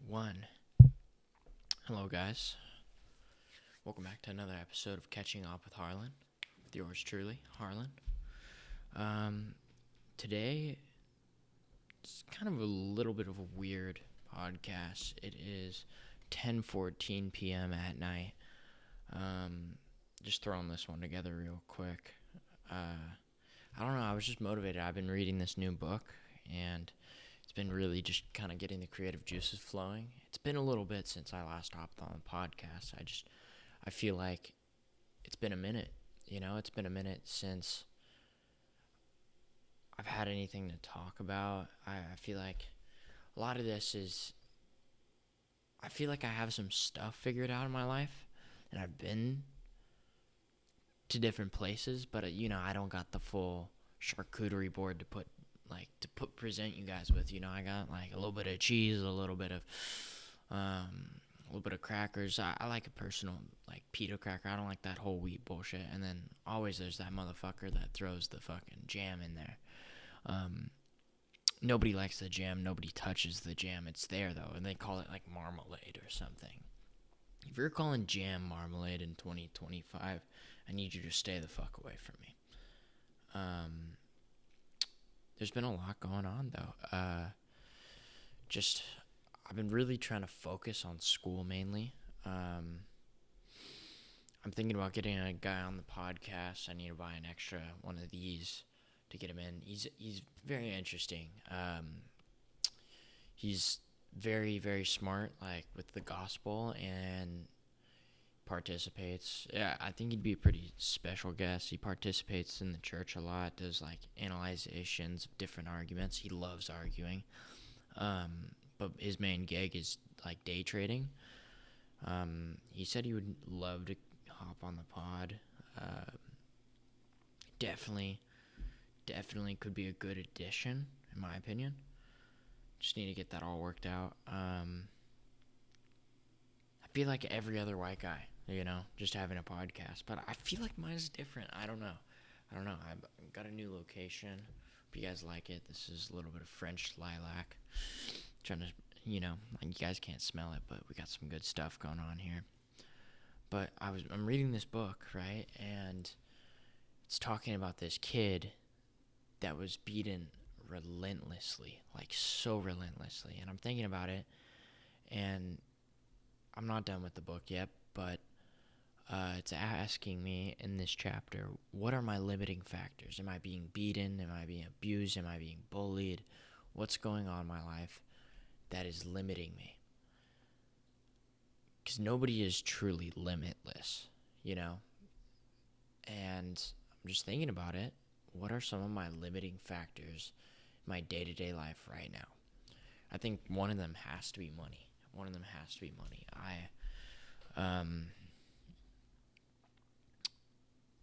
One. Hello, guys. Welcome back to another episode of Catching Up with Harlan. With yours truly, Harlan. Today, it's kind of a little bit of a weird podcast. It is 10:14 p.m. at night. Just throwing this one together real quick. I don't know, I was just motivated. I've been reading this new book, and it's been really just kind of getting the creative juices flowing. It's been a little bit since I last hopped on the podcast. I feel like it's been a minute. It's been a minute since I've had anything to talk about. I feel like a lot of this is, I feel like I have some stuff figured out in my life, and I've been to different places, but I don't got the full charcuterie board to present you guys with. I got like a little bit of cheese, a little bit of crackers. I like a personal like pita cracker. I don't like that whole wheat bullshit. And then always there's that motherfucker that throws the fucking jam in there. Nobody likes the jam. Nobody touches the jam. It's there though, and they call it like marmalade or something. If you're calling jam marmalade in 2025, I need you to stay the fuck away from me. There's been a lot going on though. I've been really trying to focus on school mainly. I'm thinking about getting a guy on the podcast. I need to buy an extra one of these to get him in. He's very interesting. He's very, very smart, like with the gospel, and participates. Yeah, I think he'd be a pretty special guest. He participates in the church a lot, does like analyzations of different arguments. He loves arguing. But his main gig is like day trading. He said he would love to hop on the pod. Definitely could be a good addition, in my opinion. Just need to get that all worked out. I feel like every other white guy, just having a podcast. But I feel like mine's different. I don't know. I've got a new location. Hope you guys like it. This is a little bit of French lilac. Trying to, you guys can't smell it, but we got some good stuff going on here. But I'm reading this book, right? And it's talking about this kid that was beaten relentlessly, like so relentlessly. And I'm thinking about it, and I'm not done with the book yet, but it's asking me in this chapter, what are my limiting factors? Am I being beaten? Am I being abused? Am I being bullied? What's going on in my life that is limiting me? Because nobody is truly limitless, And I'm just thinking about it. What are some of my limiting factors in my day-to-day life right now? I think one of them has to be money.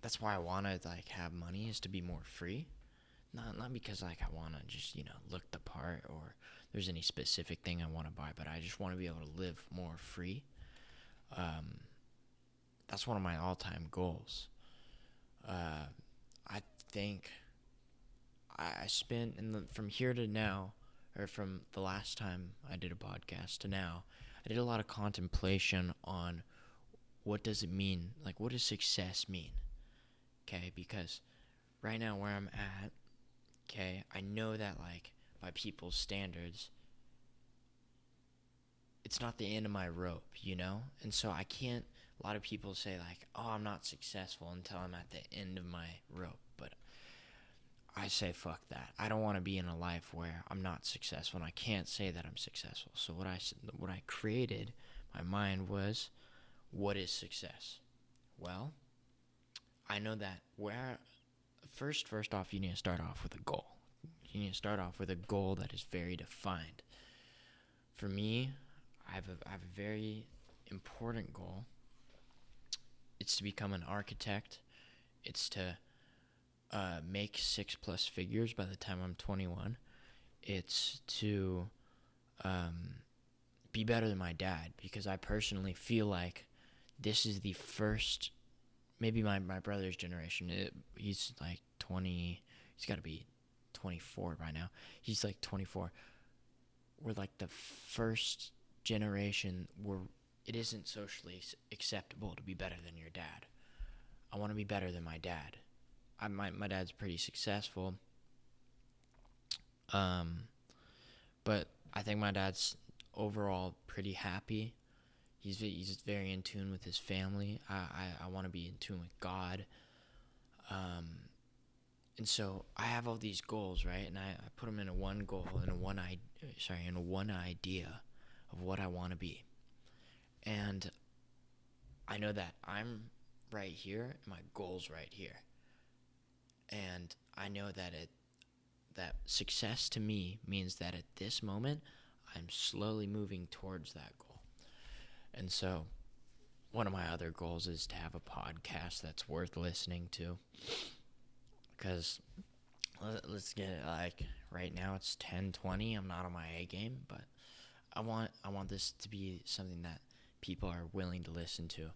That's why I want to have money, is to be more free. Not because I want to just, look the part or there's any specific thing I want to buy, but I just want to be able to live more free. That's one of my all-time goals. I think I spent from here to now, or from the last time I did a podcast to now, I did a lot of contemplation on what does it mean, what does success mean? Okay, because right now where I'm at, okay, I know that by people's standards, it's not the end of my rope, And so I can't, a lot of people say oh, I'm not successful until I'm at the end of my rope, but I say fuck that. I don't want to be in a life where I'm not successful, and I can't say that I'm successful. So what I created, my mind was, what is success? Well, I know that first off, you need to start off with a goal. You need to start off with a goal that is very defined. For me, I have a very important goal. It's to become an architect. It's to make 6+ figures by the time I'm 21. It's to be better than my dad, because I personally feel like this is the first, maybe my brother's generation. He's 20. He's got to be 24 by now. He's 24. We're the first generation where it isn't socially acceptable to be better than your dad. I want to be better than my dad. My dad's pretty successful, but I think my dad's overall pretty happy. He's very in tune with his family. I want to be in tune with God. And so I have all these goals, right? And I put them into one goal, into one idea of what I want to be. And I know that I'm right here, and my goal's right here. And I know that success to me means that at this moment, I'm slowly moving towards that goal. And so one of my other goals is to have a podcast that's worth listening to. Because let's get it, like, right now it's 10:20. I'm not on my A game, but I want this to be something that people are willing to listen to.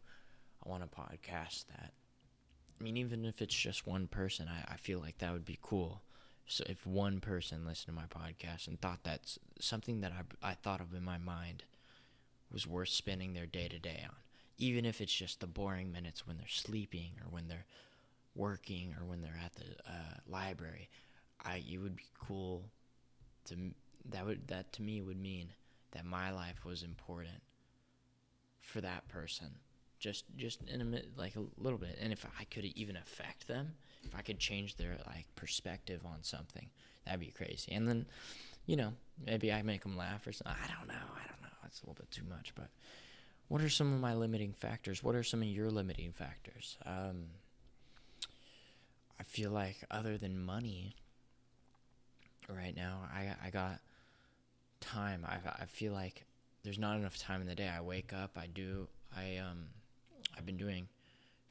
I want a podcast that, I mean, even if it's just one person, I feel like that would be cool. So if one person listened to my podcast and thought that's something that I thought of in my mind was worth spending their day-to-day on, even if it's just the boring minutes when they're sleeping or when they're working or when they're at the library, it would be cool that to me would mean that my life was important for that person, just in a little bit. And if I could even affect them, if I could change their perspective on something, that'd be crazy. And then, maybe I make them laugh or something. I don't know. It's a little bit too much. But what are some of my limiting factors? What are some of your limiting factors? I feel like other than money, right now, I got time. I feel like there's not enough time in the day. I wake up. I've been doing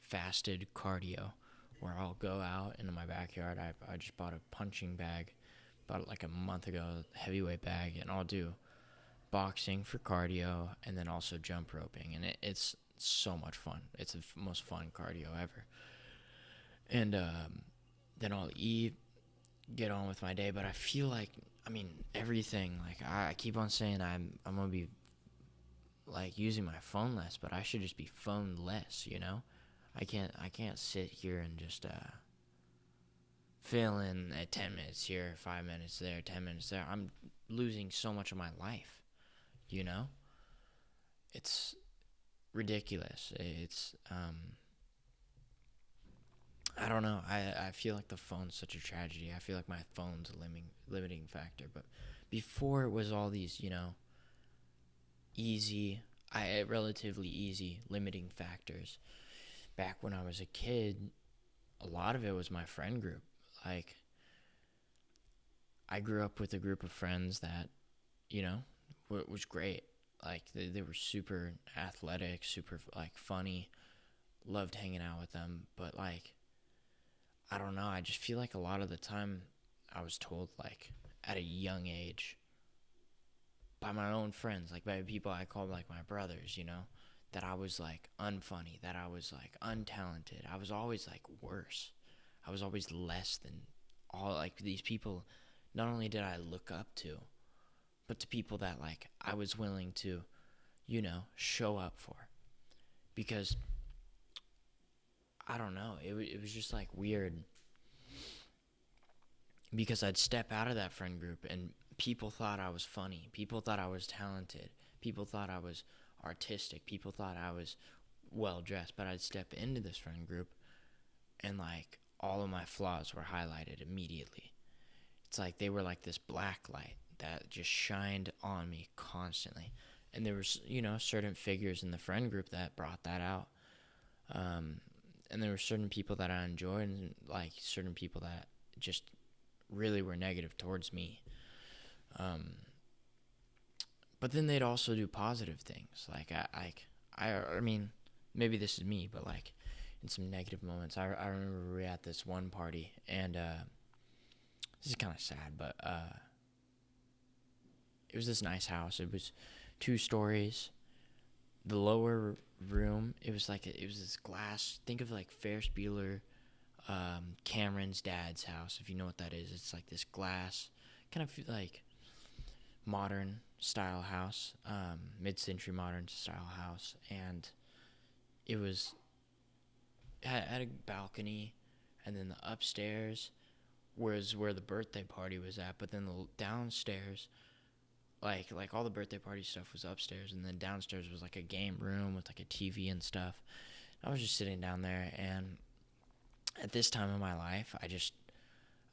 fasted cardio, where I'll go out into my backyard. I just bought a punching bag, bought it like a month ago, heavyweight bag, and I'll do boxing for cardio and then also jump roping, and it's so much fun. It's the most fun cardio ever. And then I'll eat, get on with my day. But I feel like, everything, I keep on saying I'm gonna be using my phone less, but I should just be phone less. I can't sit here and just fill in at 10 minutes here, 5 minutes there, 10 minutes there. I'm losing so much of my life. It's ridiculous. It's I don't know. I feel like the phone's such a tragedy. I feel like my phone's a limiting factor. But before it was all these, relatively easy limiting factors. Back when I was a kid, a lot of it was my friend group. I grew up with a group of friends that, was great. They were super athletic, super, funny. Loved hanging out with them. But, I don't know. I just feel like a lot of the time I was told, at a young age, by my own friends, by people I called, my brothers, that I was, unfunny, that I was, untalented. I was always, worse. I was always less than all, these people. Not only did I look up to, but to people that, I was willing to, show up for. Because I don't know. It was just weird, because I'd step out of that friend group and people thought I was funny. People thought I was talented. People thought I was artistic. People thought I was well dressed. But I'd step into this friend group and all of my flaws were highlighted immediately. It's they were this black light that just shined on me constantly. And there was, certain figures in the friend group that brought that out. And there were certain people that I enjoyed, and certain people that just really were negative towards me. But then they'd also do positive things. I mean, maybe this is me, but in some negative moments, I remember we were at this one party, and this is kind of sad, but it was this nice house. It was 2 stories. The lower room, it was this glass. Think of Ferris Bueller, Cameron's dad's house, if you know what that is. It's this glass, kind of modern style house, mid-century modern style house, and it was had a balcony, and then the upstairs was where the birthday party was at, but then the downstairs, like all the birthday party stuff was upstairs, and then downstairs was like a game room with like a TV and stuff. I was just sitting down there, and at this time in my life, I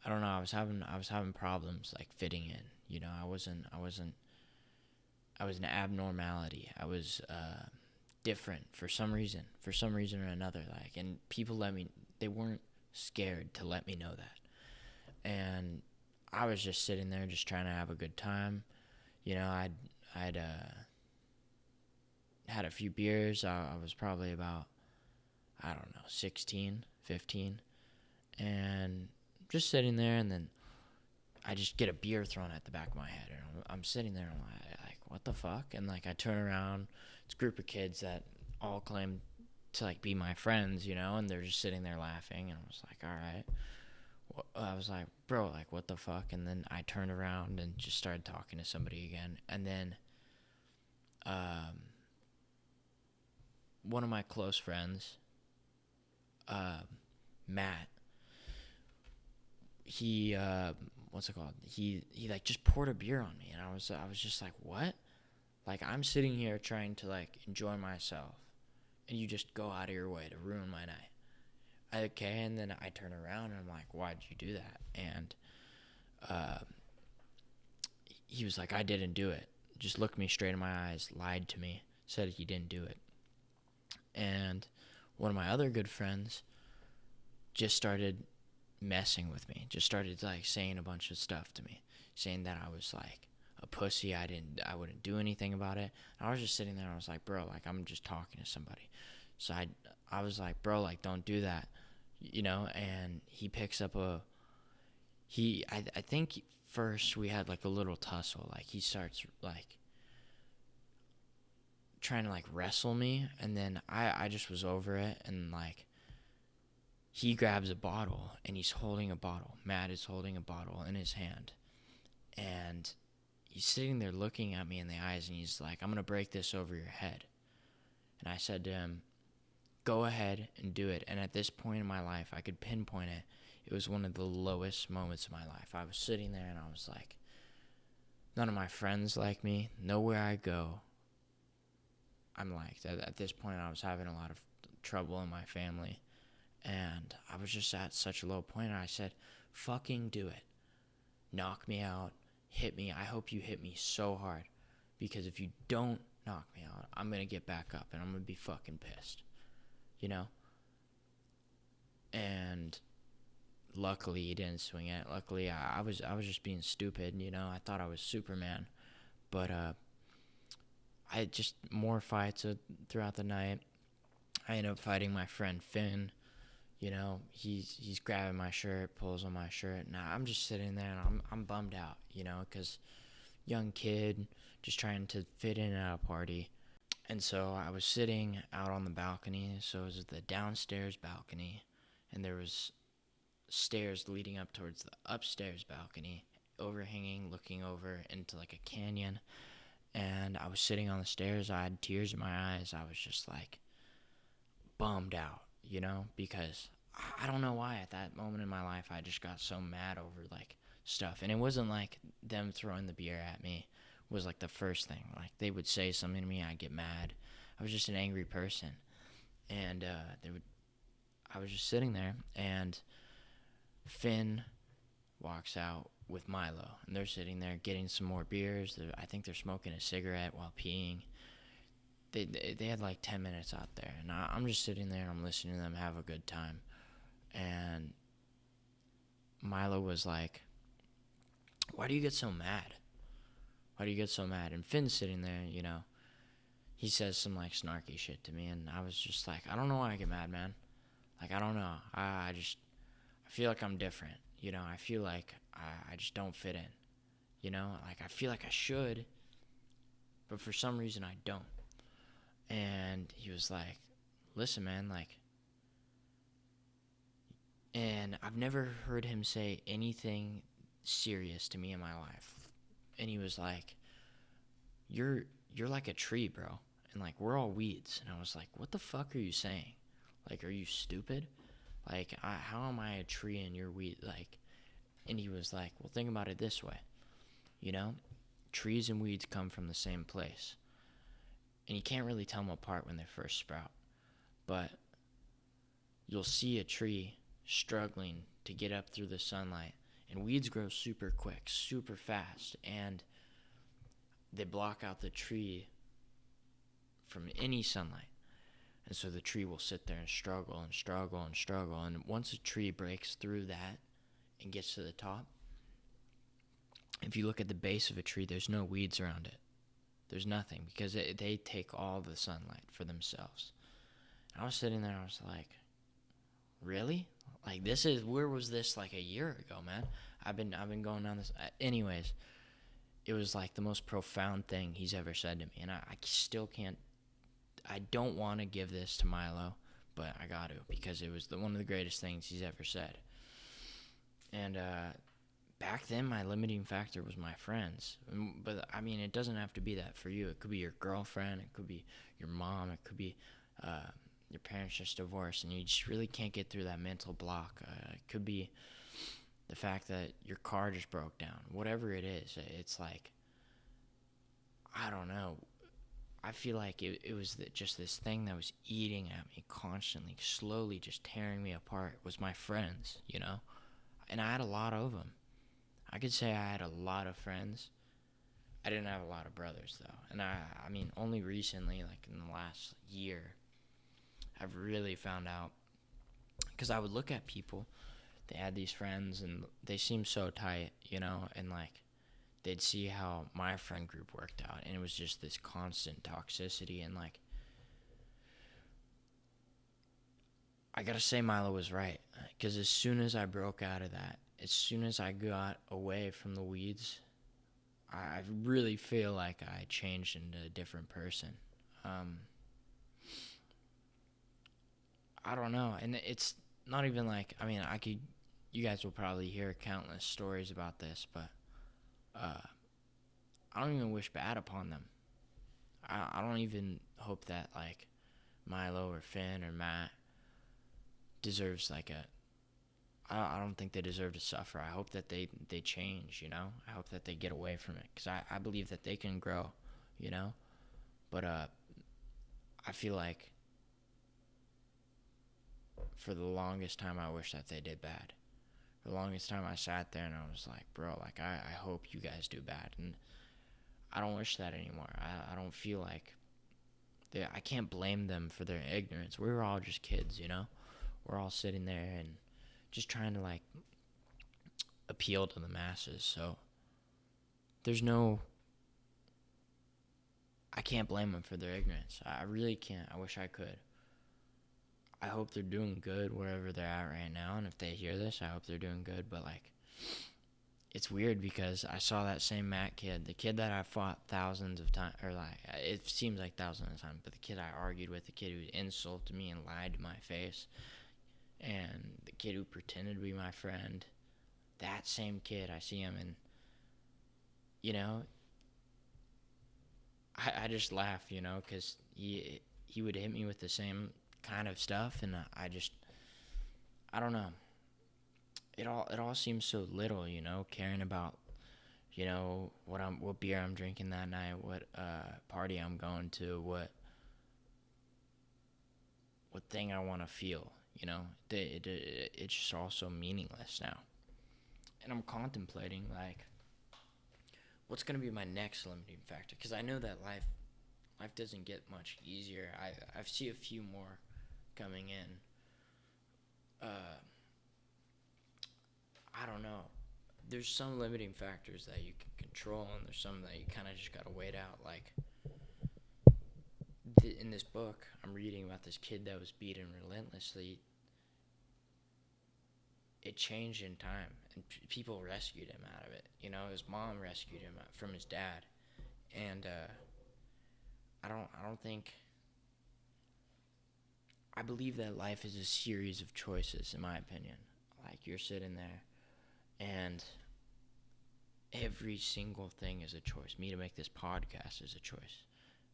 don't know, I was having problems like fitting in. You know, I was an abnormality. I was different for some reason or another. Like, and people they weren't scared to let me know that. And I was just sitting there, just trying to have a good time. You know, I'd had a few beers. I was probably about, I don't know, 16, 15, and just sitting there, and then I just get a beer thrown at the back of my head, and I'm sitting there, and I'm like, what the fuck? And like I turn around, it's a group of kids that all claim to like be my friends, you know, and they're just sitting there laughing, and I was like, all right. I was like, bro, like what the fuck? And then I turned around and just started talking to somebody again, and then one of my close friends, Matt, he what's it called? He like just poured a beer on me, and I was just like, what? Like, I'm sitting here trying to like enjoy myself, and you just go out of your way to ruin my night. Okay, and then I turn around and I'm like, why'd you do that? And he was like, I didn't do it. Just looked me straight in my eyes, lied to me, said he didn't do it. And one of my other good friends just started messing with me, just started like saying a bunch of stuff to me, saying that I was like a pussy, I wouldn't do anything about it. And I was just sitting there, and I was like, bro, like I'm just talking to somebody. So I was like, bro, like don't do that, you know. And he picks up I think first we had like a little tussle, like he starts like trying to like wrestle me, and then I just was over it, and like he grabs a bottle, and he's holding a bottle. Matt is holding a bottle in his hand, and he's sitting there looking at me in the eyes, and he's like, I'm gonna break this over your head. And I said to him, go ahead and do it. And at this point in my life, I could pinpoint it. It was one of the lowest moments of my life. I was sitting there, and I was like, none of my friends like me. Nowhere I go, I'm liked. At this point, I was having a lot of trouble in my family, and I was just at such a low point, and I said, fucking do it. Knock me out. Hit me. I hope you hit me so hard, because if you don't knock me out, I'm going to get back up, and I'm going to be fucking pissed, you know? And luckily he didn't swing it. Luckily I was just being stupid, you know. I thought I was Superman, but I had just more fights throughout the night. I ended up fighting my friend Finn. You know, he's grabbing my shirt, pulls on my shirt. Now I'm just sitting there, and I'm bummed out, you know, because young kid just trying to fit in at a party. And so I was sitting out on the balcony. So it was the downstairs balcony, and there was stairs leading up towards the upstairs balcony, overhanging, looking over into like a canyon. And I was sitting on the stairs. I had tears in my eyes. I was just like bummed out, you know, because I don't know why at that moment in my life I just got so mad over like stuff. And it wasn't like them throwing the beer at me was like the first thing. Like they would say something to me, I'd get mad. I was just an angry person. And I was just sitting there, and Finn walks out with Milo, and they're sitting there getting some more beers. I think they're smoking a cigarette while peeing. They had like 10 minutes out there, and I'm just sitting there, and I'm listening to them have a good time. And Milo was like, why do you get so mad? Why do you get so mad? And Finn's sitting there, you know, he says some like snarky shit to me, and I was just like, I don't know why I get mad, man. Like, I don't know. I feel like I'm different, you know. I feel like I just don't fit in, you know. Like, I feel like I should, but for some reason I don't. And he was like, listen, man, like, and I've never heard him say anything serious to me in my life. And he was like, you're like a tree, bro, and like we're all weeds. And I was like, what the fuck are you saying? Like, are you stupid? Like, how am I a tree and you're weed? Like, and he was like, well, think about it this way, you know, trees and weeds come from the same place, and you can't really tell them apart when they first sprout, but you'll see a tree struggling to get up through the sunlight, and weeds grow super quick, super fast, and they block out the tree from any sunlight. And so the tree will sit there and struggle and struggle and struggle. And once a tree breaks through that and gets to the top, if you look at the base of a tree, there's no weeds around it. There's nothing, because they take all the sunlight for themselves. And I was sitting there, I was like, really? Like, where was this like a year ago, man? I've been going down this. Anyways, it was like the most profound thing he's ever said to me. And I still can't. I don't want to give this to Milo, but I got to, because it was one of the greatest things he's ever said. And back then, my limiting factor was my friends. But, I mean, it doesn't have to be that for you. It could be your girlfriend. It could be your mom. It could be your parents just divorced, and you just really can't get through that mental block. It could be the fact that your car just broke down. Whatever it is, it's like, I don't know. I feel like it was just this thing that was eating at me constantly, slowly just tearing me apart, was my friends, you know? And I had a lot of them. I could say I had a lot of friends. I didn't have a lot of brothers, though. And I mean, only recently, like in the last year, I've really found out. Because I would look at people, they had these friends, and they seemed so tight, you know? And like, they'd see how my friend group worked out, and it was just this constant toxicity. And like, I gotta say, Milo was right, because as soon as I broke out of that, as soon as I got away from the weeds, I really feel like I changed into a different person. I don't know, and it's not even like, I mean, you guys will probably hear countless stories about this, but I don't even wish bad upon them. I don't even hope that like Milo or Finn or Matt deserves like I don't think they deserve to suffer. I hope that they change, you know? I hope that they get away from it, because I believe that they can grow, you know? But I feel like for the longest time I wish that they did bad. For the longest time I sat there and I was like, bro, like I hope you guys do bad. And I don't wish that anymore. I don't feel like I can't blame them for their ignorance. We were all just kids, you know? We're all sitting there and just trying to like appeal to the masses. So I can't blame them for their ignorance. I really can't. I wish I could. I hope they're doing good wherever they're at right now, and if they hear this, I hope they're doing good. But like, it's weird, because I saw that same Matt kid, the kid that I fought thousands of times, or like, it seems like thousands of times, but the kid I argued with, the kid who insulted me and lied to my face, and the kid who pretended to be my friend, that same kid, I see him, and, you know, I just laugh, you know, because he would hit me with the same kind of stuff, and I don't know. It all seems so little, you know, caring about, you know, what beer I'm drinking that night, what party I'm going to, what thing I want to feel, you know. It's just all so meaningless now. And I'm contemplating, like, what's going to be my next limiting factor, because I know that life doesn't get much easier. I see a few more coming in. I don't know. There's some limiting factors that you can control, and there's some that you kind of just gotta wait out. Like, in this book, I'm reading about this kid that was beaten relentlessly. It changed in time, and people rescued him out of it. You know, his mom rescued him from his dad, and I don't think. I believe that life is a series of choices, in my opinion. Like, you're sitting there, and every single thing is a choice. Me to make this podcast is a choice.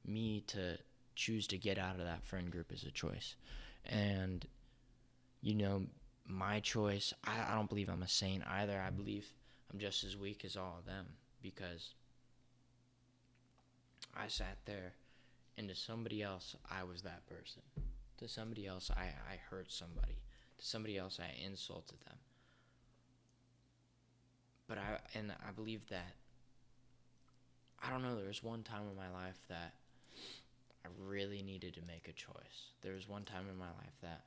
Me to choose to get out of that friend group is a choice. And, my choice, I don't believe I'm a saint either. I believe I'm just as weak as all of them, because I sat there, and to somebody else, I was that person. To somebody else, I hurt somebody. To somebody else, I insulted them. But I believe that, I don't know, there was one time in my life that I really needed to make a choice. There was one time in my life that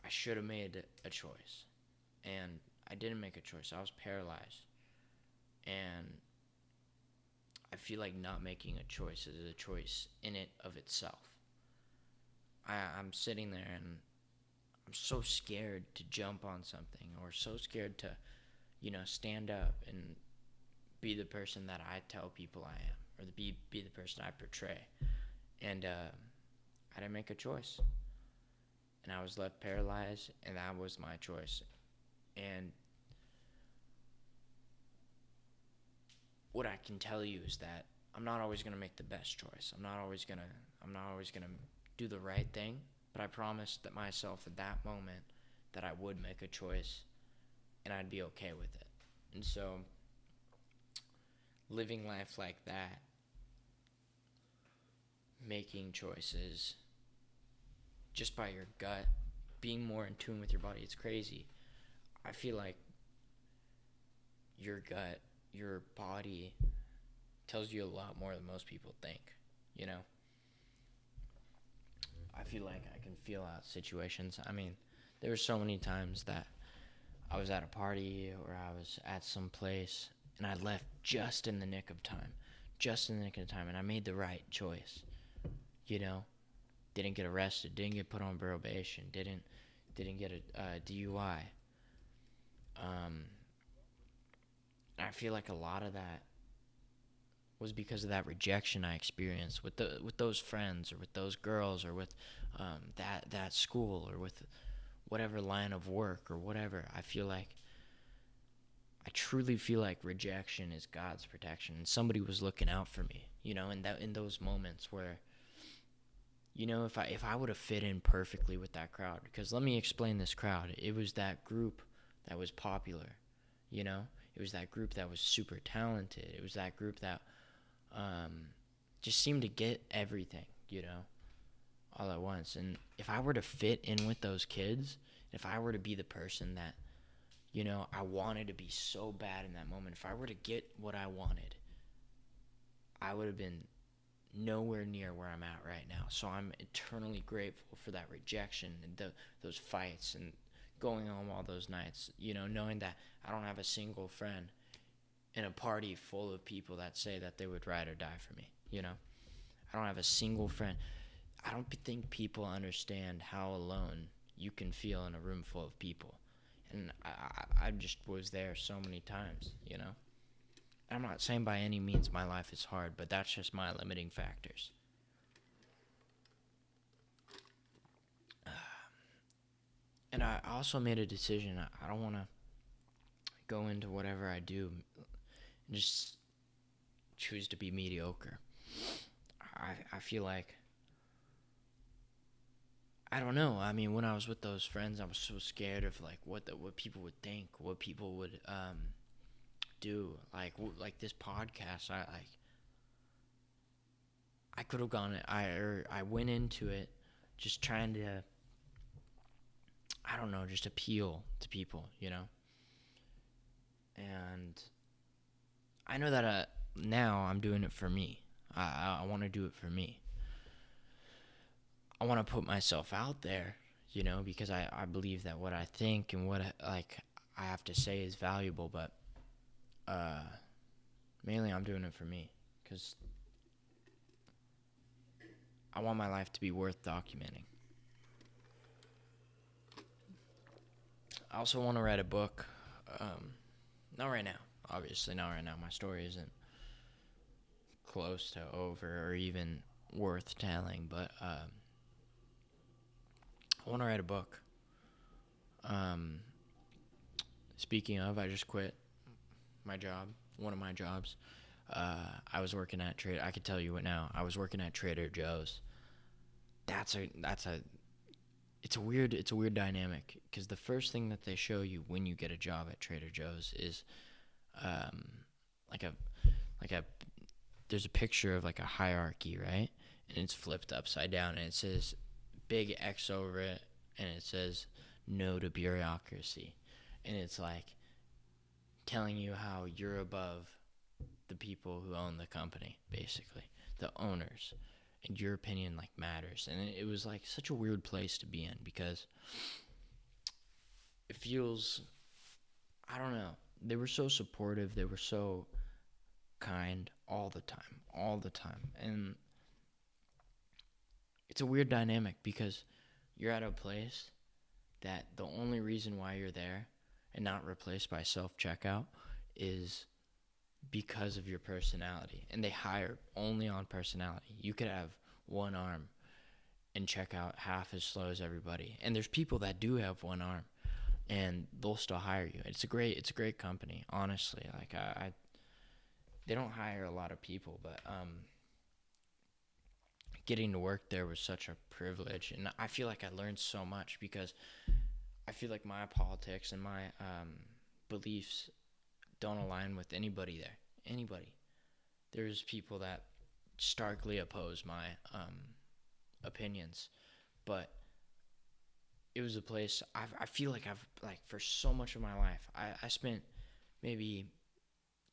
I should have made a choice, and I didn't make a choice. I was paralyzed, and I feel like not making a choice is a choice in it of itself. I'm sitting there, and I'm so scared to jump on something, or so scared to, stand up and be the person that I tell people I am, or be the person I portray. And I didn't make a choice. And I was left paralyzed, and that was my choice. And what I can tell you is that I'm not always going to make the best choice. I'm not always going to do the right thing, but I promised that myself at that moment that I would make a choice, and I'd be okay with it. And so, living life like that, making choices just by your gut, being more in tune with your body, it's crazy. I feel like your gut, your body tells you a lot more than most people think, I feel like I can feel out situations. I mean, there were so many times that I was at a party or I was at some place and I left just in the nick of time, and I made the right choice, Didn't get arrested, didn't get put on probation, didn't get a DUI. I feel like a lot of that was because of that rejection I experienced with those friends, or with those girls, or with that school, or with whatever line of work or whatever. I truly feel like rejection is God's protection, and somebody was looking out for me, in those moments where, if I would have fit in perfectly with that crowd, because let me explain this crowd. It was that group that was popular, It was that group that was super talented. It was that group that just seemed to get everything, all at once. And if I were to fit in with those kids, if I were to be the person that, I wanted to be so bad in that moment, if I were to get what I wanted, I would have been nowhere near where I'm at right now. So I'm eternally grateful for that rejection and those fights and going home all those nights, knowing that I don't have a single friend in a party full of people that say that they would ride or die for me, I don't have a single friend. I don't think people understand how alone you can feel in a room full of people. And I just was there so many times, I'm not saying by any means my life is hard, but that's just my limiting factors. And I also made a decision. I don't want to go into whatever I do and just choose to be mediocre. I feel like, I don't know. I mean, when I was with those friends, I was so scared of like what people would think, what people would do. Like this podcast, I could have gone. I went into it just trying to, I don't know, just appeal to people, And I know that now I'm doing it for me. I want to do it for me. I want to put myself out there, because I believe that what I think and what I have to say is valuable, but mainly I'm doing it for me, because I want my life to be worth documenting. I also want to write a book. Not right now. Obviously, not right now. My story isn't close to over or even worth telling, but I want to write a book. Speaking of, I just quit my job, one of my jobs, I was working at I could tell you what now. I was working at Trader Joe's. That's a it's a weird dynamic because the first thing that they show you when you get a job at Trader Joe's is um like a like a there's a picture of like a hierarchy, right? And it's flipped upside down and it says big X over it and it says no to bureaucracy. And it's like telling you how you're above the people who own the company, basically, the owners, and your opinion like matters. And it was like such a weird place to be in because it feels, I don't know, they were so supportive, they were so kind all the time. And it's a weird dynamic because you're at a place that the only reason why you're there and not replaced by self-checkout is because of your personality. And they hire only on personality. You could have one arm and check out half as slow as everybody. And there's people that do have one arm and they'll still hire you. It's a great company, honestly. Like I they don't hire a lot of people, but getting to work there was such a privilege, and I feel like I learned so much because I feel like my politics and my beliefs don't align with anybody there. Anybody. There's people that starkly oppose my opinions, but it was a place I feel like I've like for so much of my life I spent maybe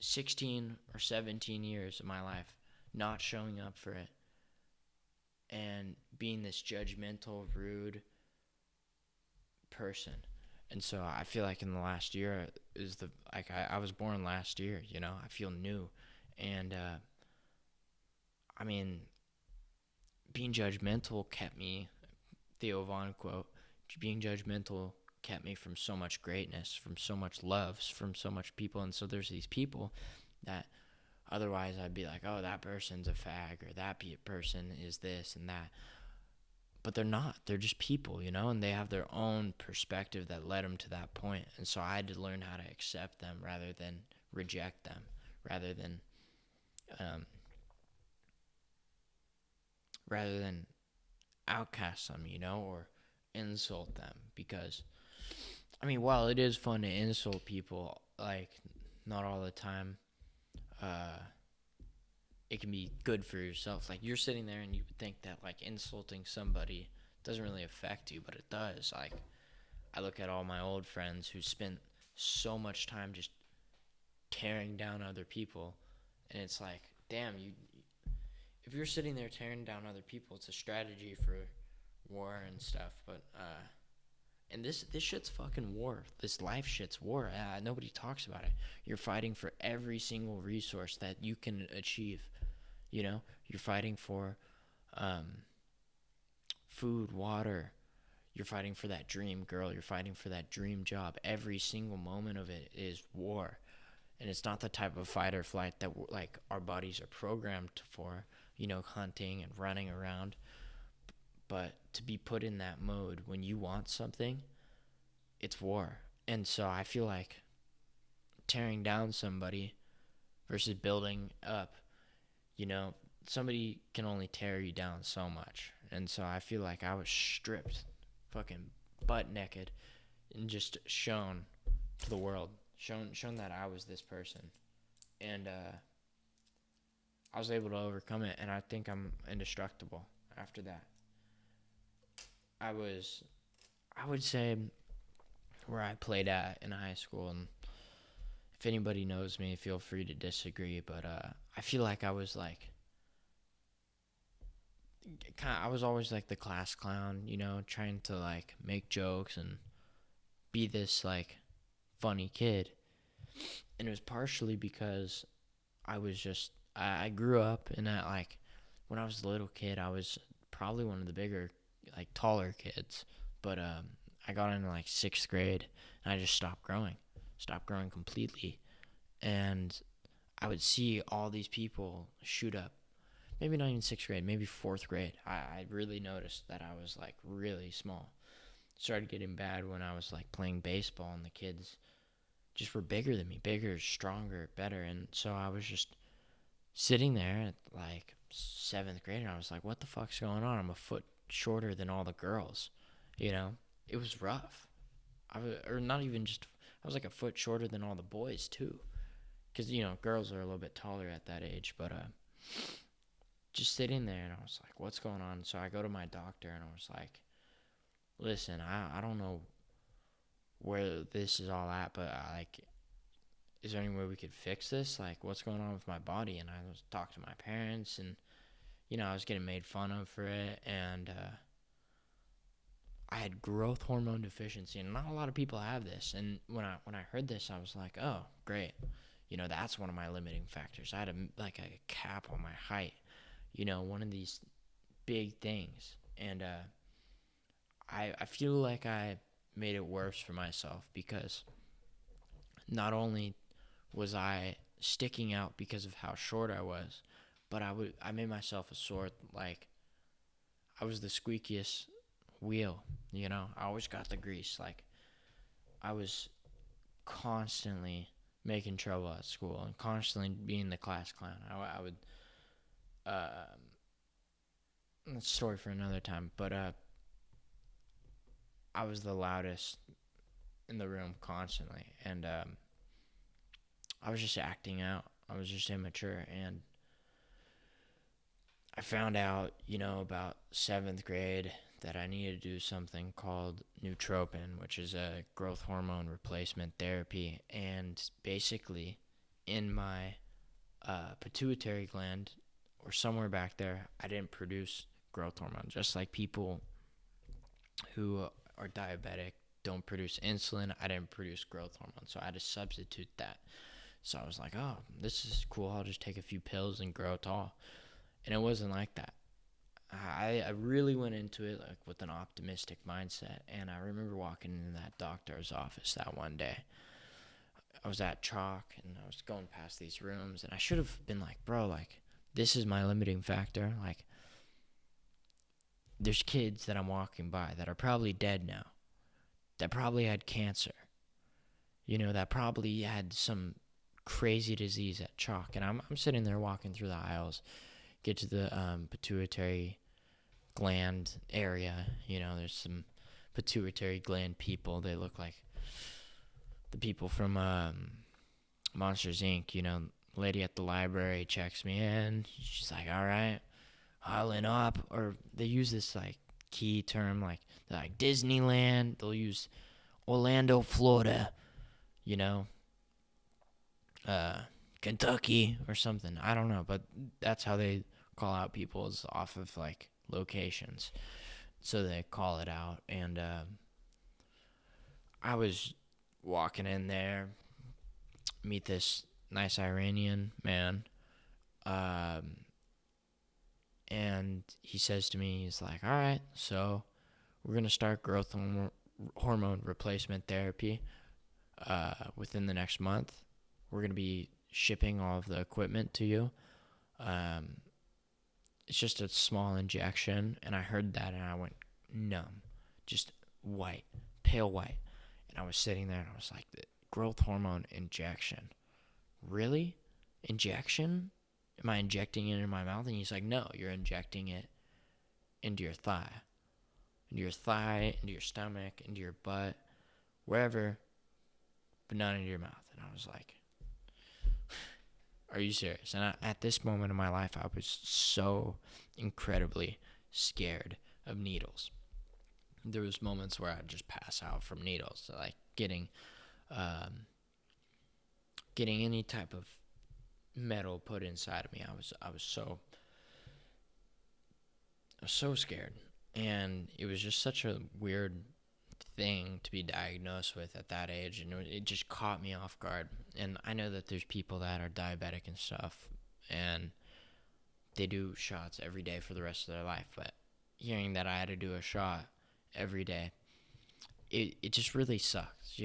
16 or 17 years of my life not showing up for it and being this judgmental, rude person. And so I feel like in the last year is the like I was born last year, you know. I feel new. And I mean being judgmental kept me, Theo Von quote, being judgmental kept me from so much greatness, from so much love, from so much people. And so there's these people that otherwise I'd be like, oh, that person's a fag or that person is this and that. But they're not. They're just people, you know, and they have their own perspective that led them to that point. And so I had to learn how to accept them rather than reject them, rather than outcast them, you know, or insult them. Because, I mean, while it is fun to insult people, like, not all the time, it can be good for yourself. Like, you're sitting there and you would think that, like, insulting somebody doesn't really affect you, but it does. Like, I look at all my old friends who spent so much time just tearing down other people, and it's like, damn, if you're sitting there tearing down other people, it's a strategy for war and stuff. But and this shit's fucking war. This life shit's war. Nobody talks about it. You're fighting for every single resource that you can achieve. You know, you're fighting for food, water. You're fighting for that dream girl. You're fighting for that dream job. Every single moment of it is war. And it's not the type of fight or flight that like our bodies are programmed for, you know, hunting and running around. But to be put in that mode when you want something, it's war. And so I feel like tearing down somebody versus building up, you know, somebody can only tear you down so much. And so I feel like I was stripped, fucking butt naked, and just shown to the world, shown that I was this person. And I was able to overcome it, and I think I'm indestructible after that. I would say where I played at in high school, and if anybody knows me, feel free to disagree, but I feel like I was like, I was always like the class clown, you know, trying to like make jokes and be this like funny kid. And it was partially because I grew up in that, like, when I was a little kid, I was probably one of the bigger, like, taller kids. But I got into like 6th grade and I just stopped growing completely. And I would see all these people shoot up. Maybe not even 6th grade, maybe 4th grade. I really noticed that I was like really small. Started getting bad when I was like playing baseball and the kids just were bigger than me, bigger, stronger, better. And so I was just sitting there at like 7th grade, and I was like, what the fuck's going on? I'm a foot shorter than all the girls, you know? It was rough. Or not even just, I was like a foot shorter than all the boys too. Because, girls are a little bit taller at that age, but just sitting there, and I was like, what's going on? So I go to my doctor, and I was like, listen, I don't know where this is all at, but is there any way we could fix this? Like, what's going on with my body? And I was talking to my parents, and I was getting made fun of for it, and I had growth hormone deficiency, and not a lot of people have this. And when I heard this, I was like, oh, great. That's one of my limiting factors. I had a cap on my height, one of these big things. And I feel like I made it worse for myself, because not only was I sticking out because of how short I was, but I made myself a sore, like I was the squeakiest wheel, I always got the grease. Like, I was constantly making trouble at school and constantly being the class clown. I would, that's a story for another time, but I was the loudest in the room constantly, and I was just acting out. I was just immature, and I found out, about 7th grade that I needed to do something called nootropic, which is a growth hormone replacement therapy. And basically, in my pituitary gland, or somewhere back there, I didn't produce growth hormone. Just like people who are diabetic don't produce insulin, I didn't produce growth hormone. So I had to substitute that. So I was like, oh, this is cool. I'll just take a few pills and grow tall. And it wasn't like that. I really went into it like with an optimistic mindset. And I remember walking into that doctor's office that one day. I was at Chalk, and I was going past these rooms, and I should have been like, bro, like, this is my limiting factor. Like, there's kids that I'm walking by that are probably dead now, that probably had cancer, that probably had some crazy disease at Chalk. And I'm sitting there walking through the aisles, get to the pituitary gland area. There's some pituitary gland people. They look like the people from Monsters Inc. Lady at the library checks me in. She's like, all right, Harlan up. Or they use this like key term, like Disneyland. They'll use Orlando, Florida, Kentucky or something. I don't know, but that's how they call out people, is off of like locations. So they call it out. And I was walking in there, meet this nice Iranian man, and he says to me, he's like, all right, so we're going to start growth hormone replacement therapy within the next month. We're going to be shipping all of the equipment to you. It's just a small injection. And I heard that, and I went numb, just white, pale white. And I was sitting there, and I was like, the growth hormone injection? Really? Injection? Am I injecting it in my mouth? And he's like, no, you're injecting it into your thigh. Into your thigh, into your stomach, into your butt, wherever, but not into your mouth. And I was like, are you serious? And at this moment in my life, I was so incredibly scared of needles. There was moments where I'd just pass out from needles, so like getting any type of metal put inside of me. I was so scared, and it was just such a weird thing to be diagnosed with at that age, and it just caught me off guard. And I know that there's people that are diabetic and stuff, and they do shots every day for the rest of their life, but hearing that I had to do a shot every day, it just really sucks,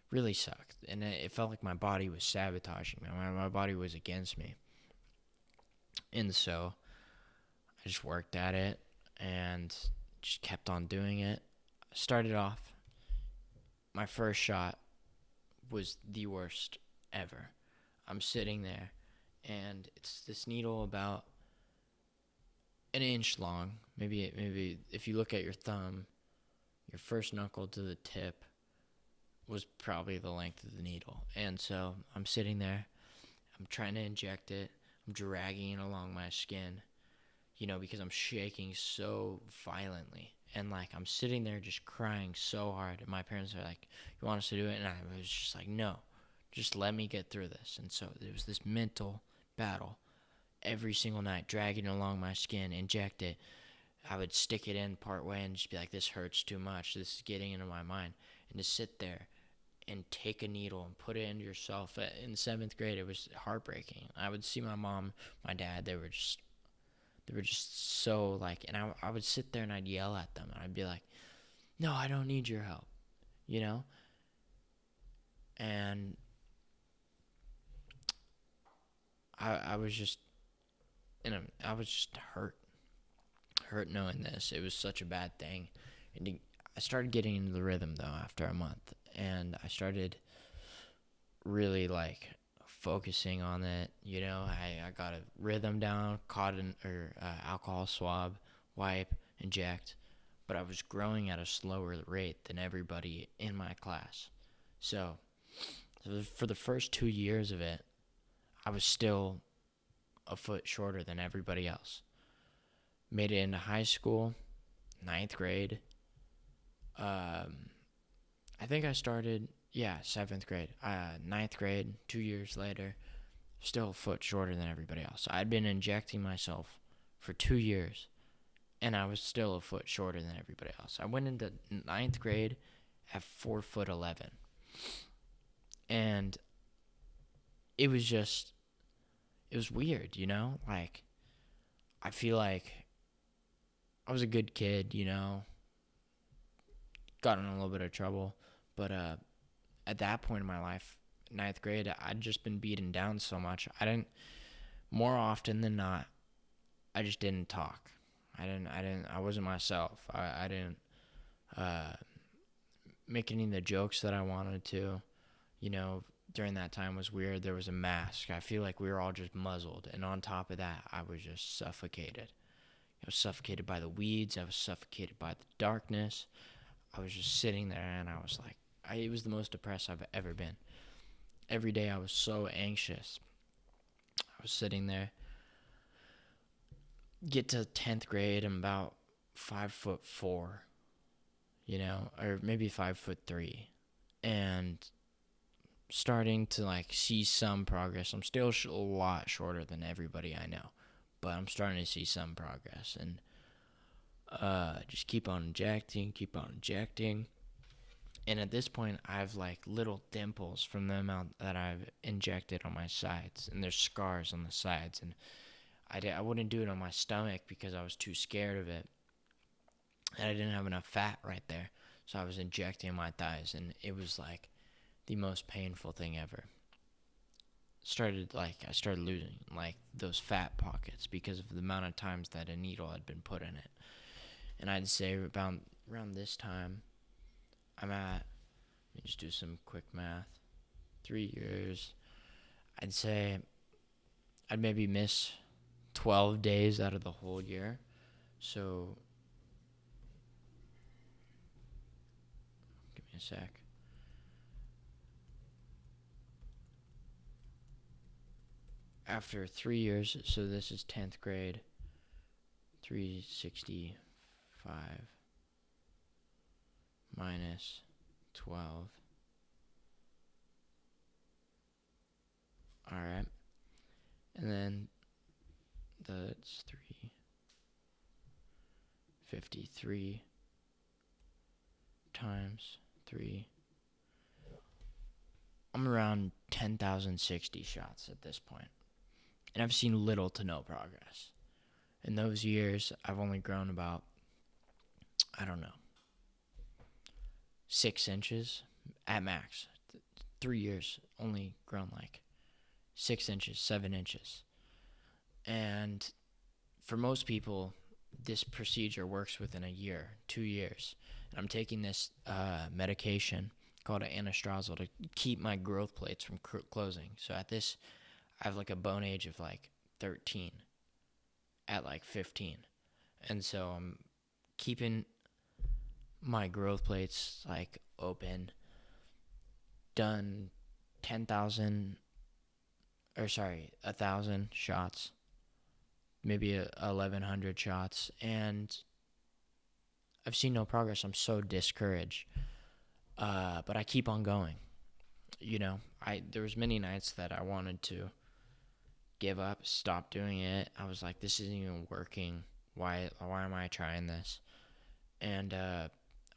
really sucked. And it felt like my body was sabotaging me. My body was against me. And so I just worked at it and just kept on doing it. I started off, my first shot was the worst ever. I'm sitting there, and it's this needle about an inch long. Maybe if you look at your thumb, your first knuckle to the tip was probably the length of the needle. And so I'm sitting there, I'm trying to inject it, I'm dragging it along my skin, because I'm shaking so violently. And like I'm sitting there just crying so hard. And my parents are like, "You want us to do it?" And I was just like, "No, just let me get through this." And so there was this mental battle every single night, dragging it along my skin, inject it. I would stick it in part way and just be like, "This hurts too much. This is getting into my mind." And to sit there and take a needle and put it into yourself in 7th grade, it was heartbreaking. I would see my mom, my dad, they were just so like, and I would sit there and I'd yell at them and I'd be like, "No, I don't need your help," you know? And I was just, I was just hurt knowing this. It was such a bad thing. And I started getting into the rhythm though after a month, and I started really like focusing on it. I got a rhythm down, cotton or alcohol swab, wipe, inject, but I was growing at a slower rate than everybody in my class. So for the first 2 years of it, I was still a foot shorter than everybody else. Made it into high school, 9th grade. I think I started, 7th grade. 9th grade, 2 years later, still a foot shorter than everybody else. I'd been injecting myself for 2 years, and I was still a foot shorter than everybody else. I went into 9th grade at 4'11", and it was weird, Like, I feel like I was a good kid, got in a little bit of trouble, but at that point in my life, 9th grade, I'd just been beaten down so much. More often than not, I just didn't talk. I wasn't myself. I didn't make any of the jokes that I wanted to. During that time was weird. There was a mask. I feel like we were all just muzzled. And on top of that, I was just suffocated. I was suffocated by the weeds. I was suffocated by the darkness. I was just sitting there, and I was like, it was the most depressed I've ever been. Every day I was so anxious. I was sitting there. Get to 10th grade, I'm about 5'4", or maybe 5'3", and starting to like see some progress. I'm still a lot shorter than everybody I know, but I'm starting to see some progress, and just keep on injecting. And at this point, I have like little dimples from the amount that I've injected on my sides, and there's scars on the sides. And I wouldn't do it on my stomach because I was too scared of it, and I didn't have enough fat right there. So I was injecting my thighs, and it was like the most painful thing ever. I started losing like those fat pockets because of the amount of times that a needle had been put in it. And I'd say around this time, I'm at, let me just do some quick math, 3 years. I'd say I'd maybe miss 12 days out of the whole year. So, give me a sec. After 3 years, so this is 10th grade, 365 minus 12. Alright. And then that's 353 times 3. I'm around 10,060 shots at this point. And I've seen little to no progress. In those years, I've only grown about, 6 inches at max. 3 years, only grown like 6 inches, 7 inches. And for most people, this procedure works within a year, 2 years. And I'm taking this medication called an anastrozole to keep my growth plates from closing. So at this, I have like a bone age of like 13 at like 15. And so I'm keeping my growth plates like open, done 10,000 or sorry, 1,000 shots, maybe 1,100 shots, and I've seen no progress. I'm so discouraged. But I keep on going. You know, there was many nights that I wanted to give up, stop doing it. I was like, this isn't even working. Why am I trying this? And I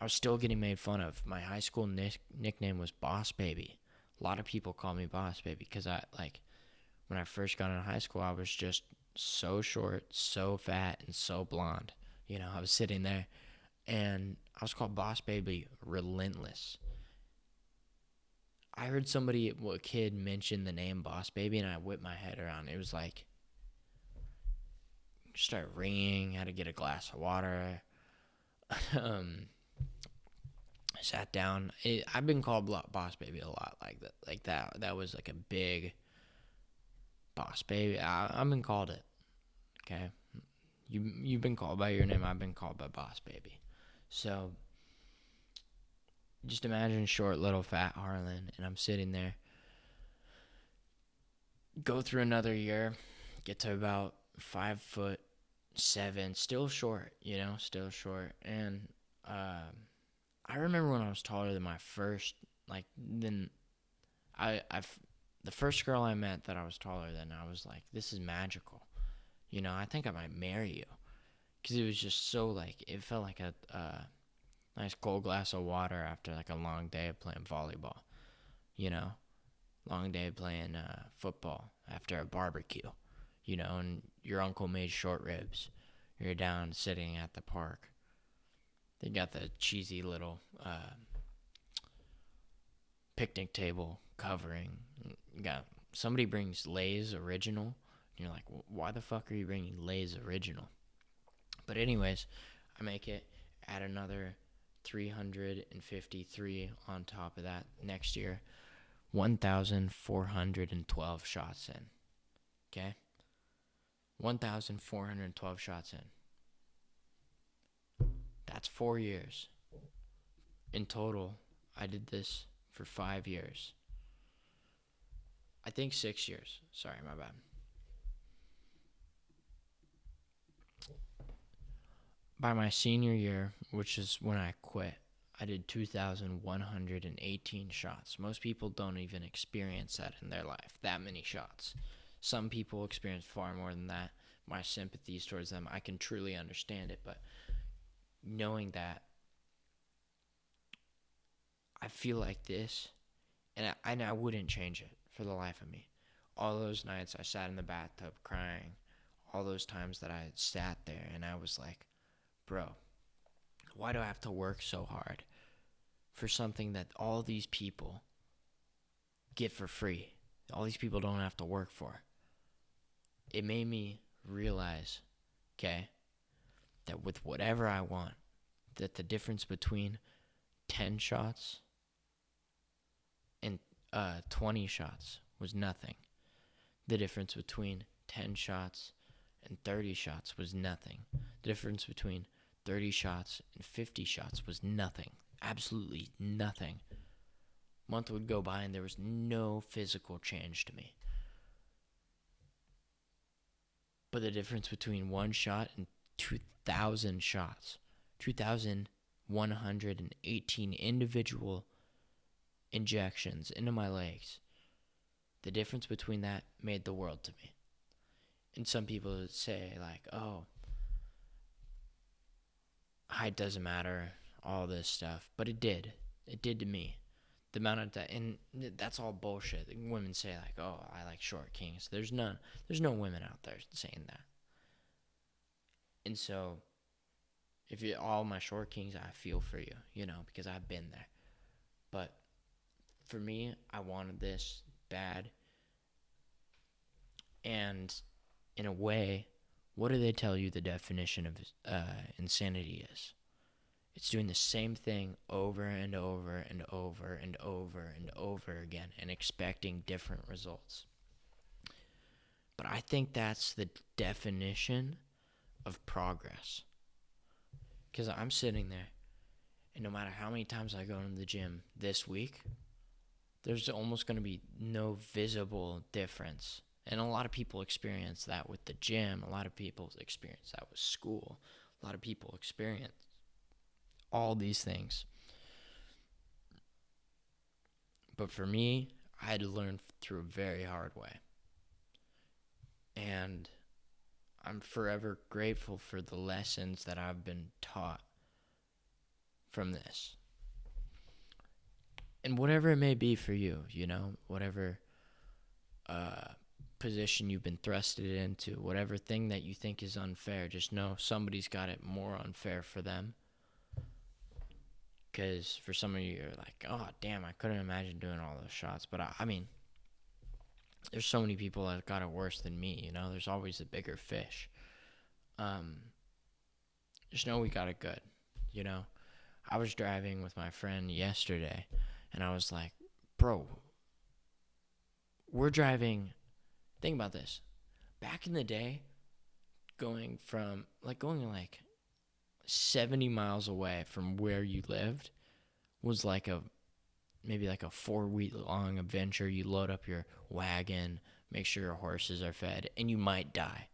was still getting made fun of. My high school nickname was Boss Baby. A lot of people call me Boss Baby because when I first got into high school, I was just so short, so fat, and so blonde. You know, I was sitting there, and I was called Boss Baby Relentless. I heard a kid mention the name Boss Baby, and I whipped my head around. It was like, started ringing, had to get a glass of water. I sat down. I've been called Boss Baby a lot like that. Like that was like a big Boss Baby. I've been called it. Okay, you've been called by your name. I've been called by Boss Baby. So just imagine short, little, fat Harlan, and I'm sitting there. Go through another year, get to about 5'7", still short, still short. And I remember when I was taller than my first, the first girl I met that I was taller than, I was like, this is magical. I think I might marry you. Because it was just so, it felt like a nice cold glass of water after, a long day of playing volleyball. Long day of playing football after a barbecue. And your uncle made short ribs. You're down sitting at the park. They got the cheesy little picnic table covering. Somebody brings Lay's Original. And you're like, why the fuck are you bringing Lay's Original? But anyways, I make it, add another 353 on top of that next year. 1,412 shots in. Okay? 1,412 shots in. That's 4 years. In total, I did this for 5 years. I think 6 years. Sorry, my bad. By my senior year, which is when I quit, I did 2,118 shots. Most people don't even experience that in their life, that many shots. Some people experience far more than that. My sympathies towards them, I can truly understand it, but knowing that, I feel like this, and I wouldn't change it for the life of me. All those nights I sat in the bathtub crying, all those times that I sat there and I was like, bro, why do I have to work so hard for something that all these people get for free? All these people don't have to work for. It made me realize, okay, that with whatever I want, that the difference between 10 shots and 20 shots was nothing. The difference between 10 shots and 30 shots was nothing. The difference between 30 shots and 50 shots was nothing. Absolutely nothing. Month would go by and there was no physical change to me. But the difference between one shot and 2,000 shots, 2,118 individual injections into my legs, the difference between that made the world to me. And some people would say, oh, height doesn't matter, all this stuff. But it did. It did to me. The amount of that, and that's all bullshit. Women say, oh, I like short kings. There's no women out there saying that. And so, all my short kings, I feel for you, because I've been there. But for me, I wanted this bad. And in a way, what do they tell you the definition of insanity is? It's doing the same thing over and over and over and over and over again and expecting different results. But I think that's the definition of progress. Because I'm sitting there, and no matter how many times I go into the gym this week, there's almost going to be no visible difference. And a lot of people experience that with the gym. A lot of people experience that with school. A lot of people experience all these things. But for me, I had to learn through a very hard way. And I'm forever grateful for the lessons that I've been taught from this. And whatever it may be for you, whatever position you've been thrusted into, whatever thing that you think is unfair, just know somebody's got it more unfair for them. Because for some of you, you're like, oh, damn, I couldn't imagine doing all those shots. But I mean, there's so many people that got it worse than me, There's always a bigger fish. Just know we got it good, I was driving with my friend yesterday, and I was like, bro, we're driving. Think about this. Back in the day, going 70 miles away from where you lived was maybe like a 4-week long adventure. You load up your wagon, make sure your horses are fed, and you might die.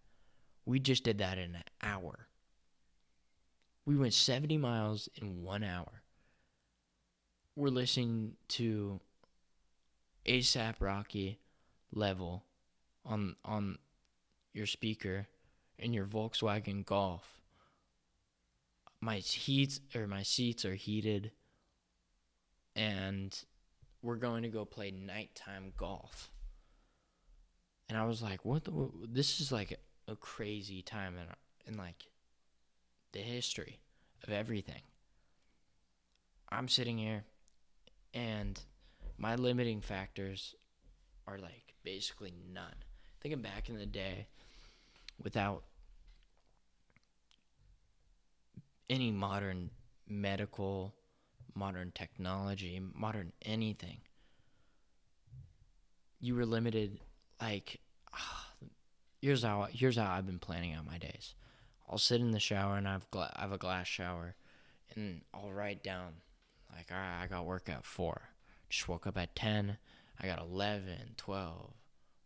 We just did that in an hour. We went 70 miles in 1 hour. We're listening to A$AP Rocky level on your speaker in your Volkswagen Golf. My seats are heated, and we're going to go play nighttime golf. And I was like, this is like a crazy time in like the history of everything. I'm sitting here, and my limiting factors are like basically none. Thinking back in the day, without any modern medical, modern technology, modern anything, you were limited. Here's how I've been planning out my days. I'll sit in the shower, and I have a glass shower, and I'll write down, like, all right, I got work at 4. Just woke up at 10. I got 11, 12,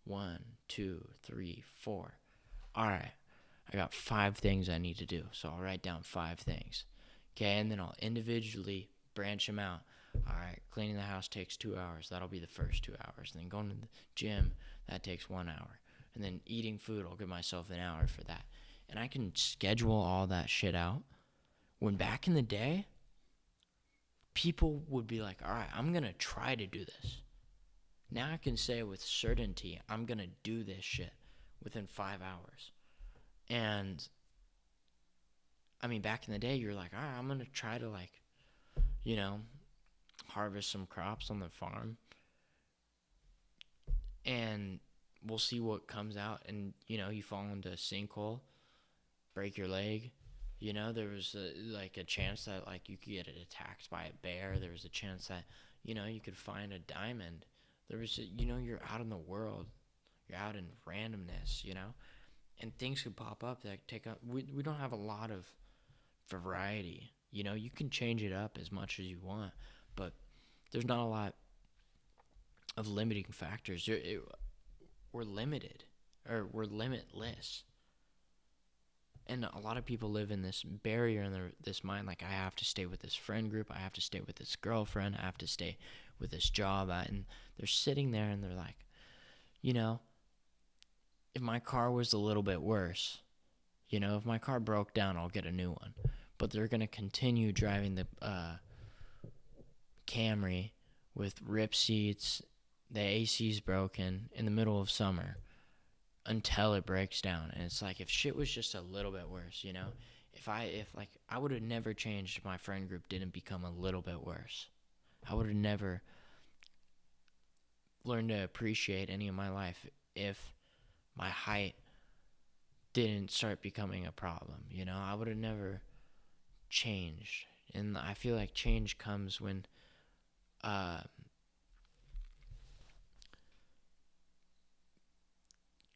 1, 2, 3, 4. All right, I got 5 things I need to do, so I'll write down 5 things. Okay, and then I'll individually branch them out. All right, cleaning the house takes 2 hours. That'll be the first 2 hours. And then going to the gym, that takes 1 hour. And then eating food, I'll give myself an hour for that. And I can schedule all that shit out. When back in the day, people would be like, all right, I'm going to try to do this. Now I can say with certainty, I'm going to do this shit within 5 hours. And, I mean, back in the day, you're like, all right, I'm going to try to, harvest some crops on the farm. And we'll see what comes out. And, you fall into a sinkhole, break your leg. There was a chance that, you could get attacked by a bear. There was a chance that, you could find a diamond. There was, you're out in the world. You're out in randomness, And things could pop up that take up. We don't have a lot of variety. You can change it up as much as you want. But there's not a lot of limiting factors. We're limited. Or we're limitless. And a lot of people live in this barrier in this mind, like, I have to stay with this friend group, I have to stay with this girlfriend, I have to stay with this job. And they're sitting there and they're like, if my car was a little bit worse, if my car broke down, I'll get a new one. But they're going to continue driving the Camry with ripped seats, the AC's broken in the middle of summer, until it breaks down. And it's like, if shit was just a little bit worse, if I would have never changed if my friend group didn't become a little bit worse. I would have never learned to appreciate any of my life if my height didn't start becoming a problem. I would have never changed. And I feel like change comes when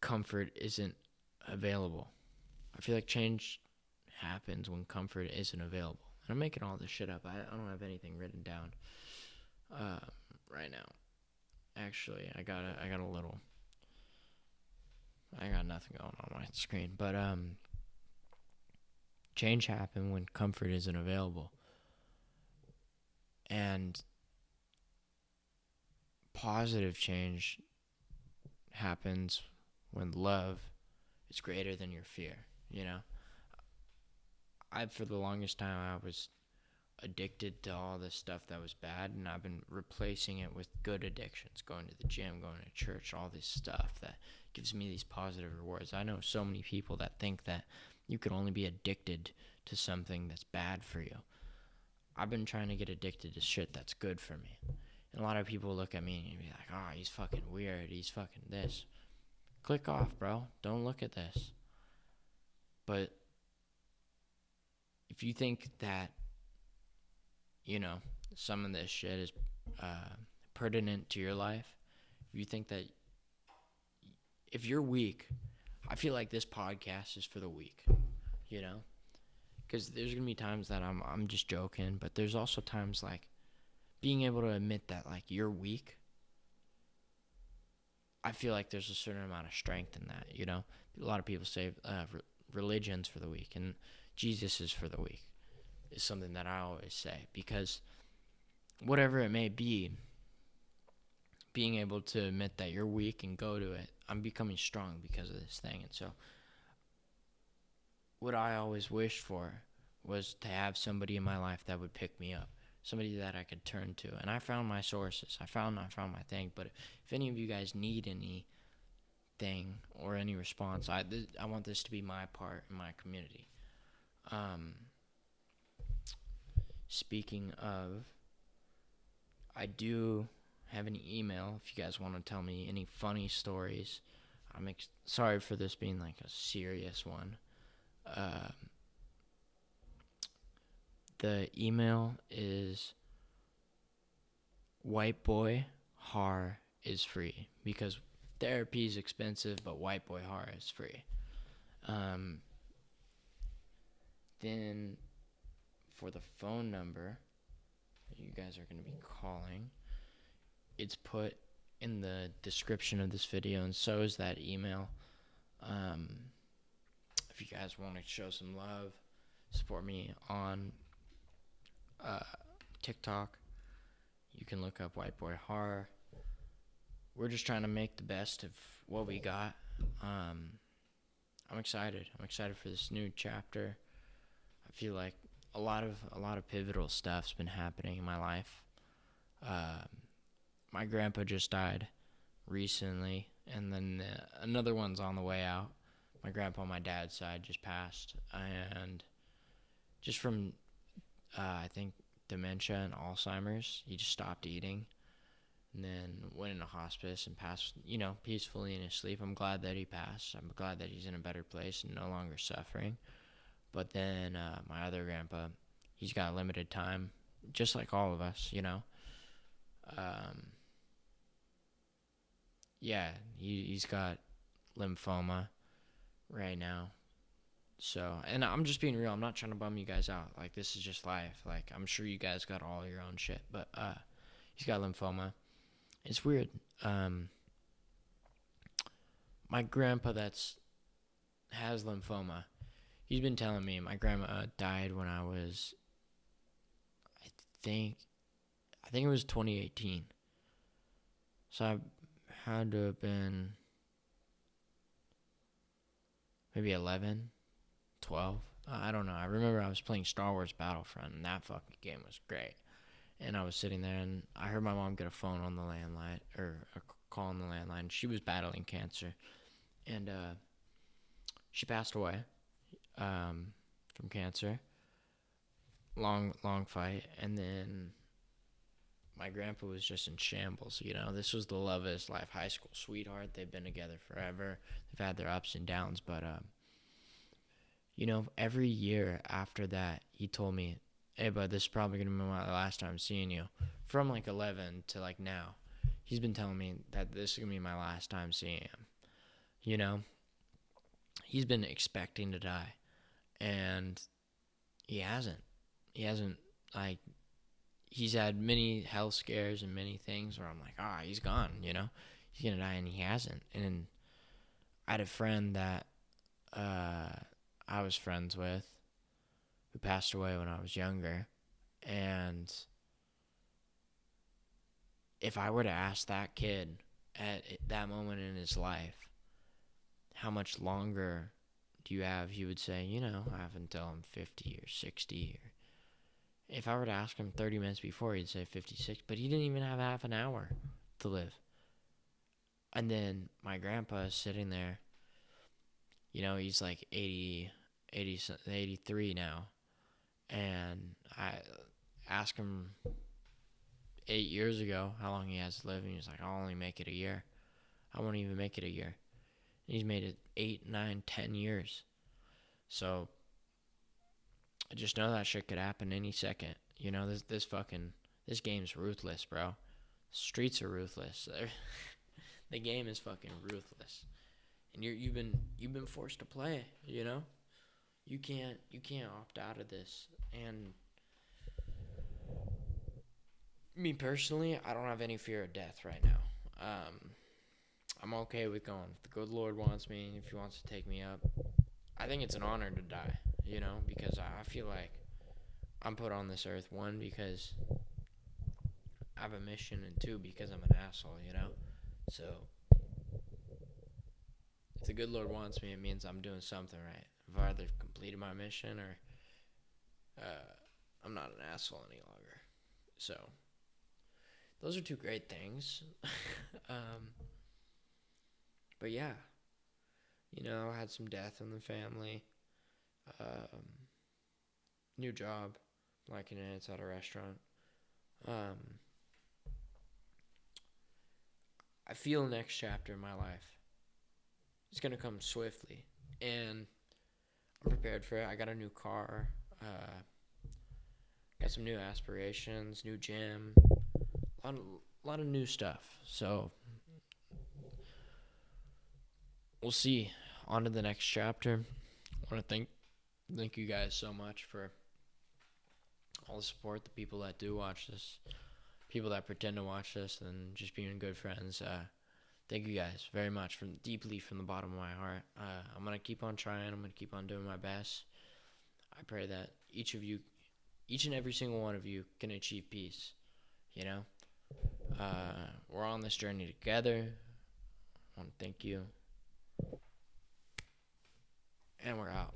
comfort isn't available. I feel like change happens when comfort isn't available. And I'm making all this shit up. I don't have anything written down right now. Actually, I got a little. I got nothing going on my screen, but change happens when comfort isn't available, and positive change happens when love is greater than your fear. You know, for the longest time I was addicted to all this stuff that was bad, and I've been replacing it with good addictions, going to the gym, going to church, all this stuff that gives me these positive rewards. I know so many people that think that you could only be addicted to something that's bad for you. I've been trying to get addicted to shit that's good for me. And a lot of people look at me and be like, oh, he's fucking weird, he's fucking this. Click off, bro. Don't look at this. But if you think that, some of this shit is pertinent to your life, if you think that, if you're weak, I feel like this podcast is for the weak, because there's going to be times that I'm just joking, but there's also times like being able to admit that like you're weak. I feel like there's a certain amount of strength in that, A lot of people say religion's for the weak and Jesus is for the weak is something that I always say, because whatever it may be, being able to admit that you're weak and go to it, I'm becoming strong because of this thing. And so what I always wished for was to have somebody in my life that would pick me up, somebody that I could turn to. And I found my sources. I found my thing. But if any of you guys need anything or any response, I want this to be my part in my community. Speaking of, I do have an email if you guys want to tell me any funny stories. I'm sorry for this being like a serious one. The email is whiteboyhar is free, because therapy is expensive, but whiteboyhar is free. Then for the phone number that you guys are going to be calling, it's put in the description of this video, and so is that email. If you guys want to show some love, support me on TikTok, you can look up White Boy Horror. We're just trying to make the best of what we got. I'm excited. I'm excited for this new chapter. I feel like a lot of pivotal stuff's been happening in my life. My grandpa just died recently, and then another one's on the way out. My grandpa on my dad's side just passed, and just from I think dementia and Alzheimer's. He just stopped eating and then went into hospice and passed, peacefully in his sleep. I'm glad that he passed. I'm glad that he's in a better place and no longer suffering. But then my other grandpa, he's got limited time, just like all of us, he's got lymphoma right now. So, and I'm just being real. I'm not trying to bum you guys out. Like, this is just life. Like, I'm sure you guys got all your own shit. But he's got lymphoma. It's weird. My grandpa has lymphoma, he's been telling me my grandma died when I was, I think it was 2018. So I had to have been maybe 11, 12. I don't know. I remember I was playing Star Wars Battlefront, and that fucking game was great. And I was sitting there, and I heard my mom get a phone on the landline, or a call on the landline. She was battling cancer, and she passed away from cancer. Long fight, and then my grandpa was just in shambles. This was the love of his life, high school sweetheart. They've been together forever. They've had their ups and downs, but every year after that, he told me, hey, bud, this is probably going to be my last time seeing you. From like 11 to like now. He's been telling me that this is going to be my last time seeing him. You know? He's been expecting to die. And he hasn't. He hasn't, like, he's had many health scares and many things where I'm like, he's gone, you know? He's going to die, and he hasn't. And I had a friend that I was friends with who passed away when I was younger. And if I were to ask that kid at that moment in his life, how much longer do you have? He would say, I have until I'm 50 or 60. Or if I were to ask him 30 minutes before, he'd say 56. But he didn't even have half an hour to live. And then my grandpa is sitting there. He's like 83 now. And I asked him 8 years ago how long he has to live, and he's like, I'll only make it a year. I won't even make it a year. And he's made it 8, 9, 10 years. So I just know that shit could happen any second. This game's ruthless, bro. Streets are ruthless. The game is fucking ruthless. And you've been forced to play, You can't opt out of this. And me personally, I don't have any fear of death right now. I'm okay with going. If the good Lord wants me, if he wants to take me up, I think it's an honor to die, because I feel like I'm put on this earth, one, because I have a mission, and two, because I'm an asshole, So if the good Lord wants me, it means I'm doing something right. I've either completed my mission or I'm not an asshole any longer. So those are two great things. But yeah, I had some death in the family. New job, liking it. It's at a restaurant. I feel the next chapter in my life is going to come swiftly, and I'm prepared for it. I got a new car, got some new aspirations, new gym, a lot of new stuff. So we'll see. On to the next chapter. I want to thank you guys so much for all the support, the people that do watch this, people that pretend to watch this, and just being good friends. Thank you guys very much deeply from the bottom of my heart. I'm going to keep on trying. I'm going to keep on doing my best. I pray that each and every single one of you can achieve peace. We're on this journey together. I want to thank you. And we're out.